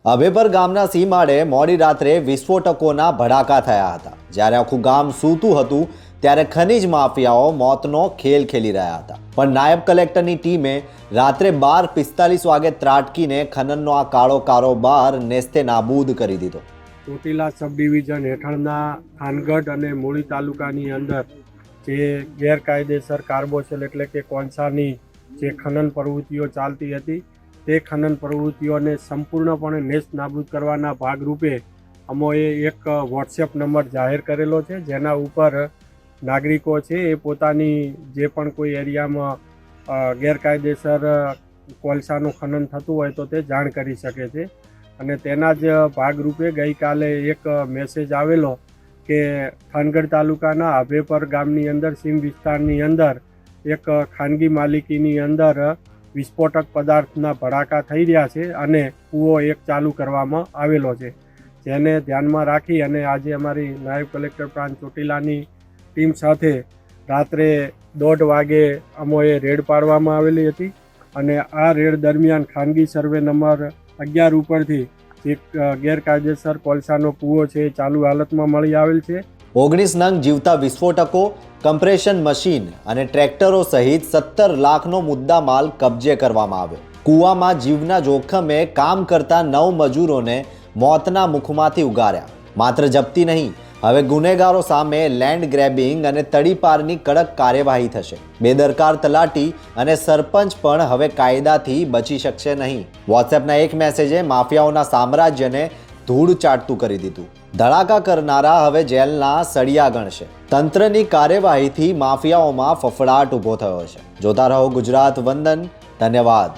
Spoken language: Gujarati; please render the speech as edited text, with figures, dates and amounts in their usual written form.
અભેપર ગામના સીમાડે મોડી રાત્રે વિસ્ફોટકોના ભડાકા થયા હતા। જ્યારે આખું ગામ સૂતું હતું ત્યારે ખનીજ માફિયાઓ મોતનો ખેલ ખેલી રહ્યા હતા। પણ નાયબ કલેક્ટરની ટીમે રાત્રે 12:45 વાગે ત્રાટકીને ખનનનો આ કાળો કારોબાર નેસ્તે નાબૂદ કરી દીધો। ચોટીલા સબ ડિવિઝન હેઠળના થાનગઢ અને મૂળી તાલુકાની અંદર જે ગેરકાયદેસર કાર્બોસેલ એટલે કે કોલસાની જે ખનન પ્રવૃત્તિઓ ચાલતી હતી તે ખનન પ્રવૃત્તિઓને સંપૂર્ણપણે નેસ્ત નાબૂદ કરવાના ભાગરૂપે અમોએ એક વોટ્સએપ નંબર જાહેર કરેલો છે, જેના ઉપર નાગરિકો છે એ પોતાની જે પણ કોઈ એરિયામાં ગેરકાયદેસર કોલસાનું ખનન થતું હોય તો તે જાણ કરી શકે છે। અને તેના જ ભાગરૂપે ગઈકાલે એક મેસેજ આવેલો કે થાનગઢ તાલુકાના અભેપર ગામની અંદર સીમ વિસ્તારની અંદર એક ખાનગી માલિકીની અંદર વિસ્ફોટક પદાર્થના ભડાકા થઈ રહ્યા છે અને કૂવો એક ચાલુ કરવામાં આવેલો છે, જેને ધ્યાનમાં રાખી અને આજે અમારી નાયબ કલેક્ટર પ્રાંત ચોટીલાની ટીમ સાથે રાત્રે 1:30 વાગે અમોએ રેડ પાડવામાં આવેલી હતી। અને આ રેડ દરમિયાન ખાનગી સર્વે નંબર 11 ઉપરથી એક ગેરકાયદેસર કોલસાનો કૂવો છે એ ચાલુ હાલતમાં મળી આવેલ છે। 19 નંગ જીવતા વિસ્ફોટકો, કમ્પ્રેશન મશીન અને ટ્રેક્ટરો સહિત 17 લાખનો મુદ્દામાલ કબજે કરવામાં આવ્યો। કૂવામાં જીવના જોખમે કામ કરતા 9 મજૂરોને મોતના મુખમાંથી ઉગાર્યા। માત્ર જપ્તી નહીં, હવે ગુનેગારો સામે લેન્ડ ગ્રેબિંગ અને તડીપારની કડક કાર્યવાહી થશે। બેદરકાર તલાટી અને સરપંચ પણ હવે કાયદાથી બચી શકશે નહીં। વોટ્સએપના એક મેસેજે માફિયાઓના સામ્રાજ્યને ધૂળ ચાટતું કરી દીધું। ધડાકા કરનારા હવે જેલના સળિયા ગણશે। તંત્રની કાર્યવાહીથી માફિયાઓમાં ફફડાટ ઊભો થયો છે। જોતા રહો ગુજરાત વંદન। ધન્યવાદ।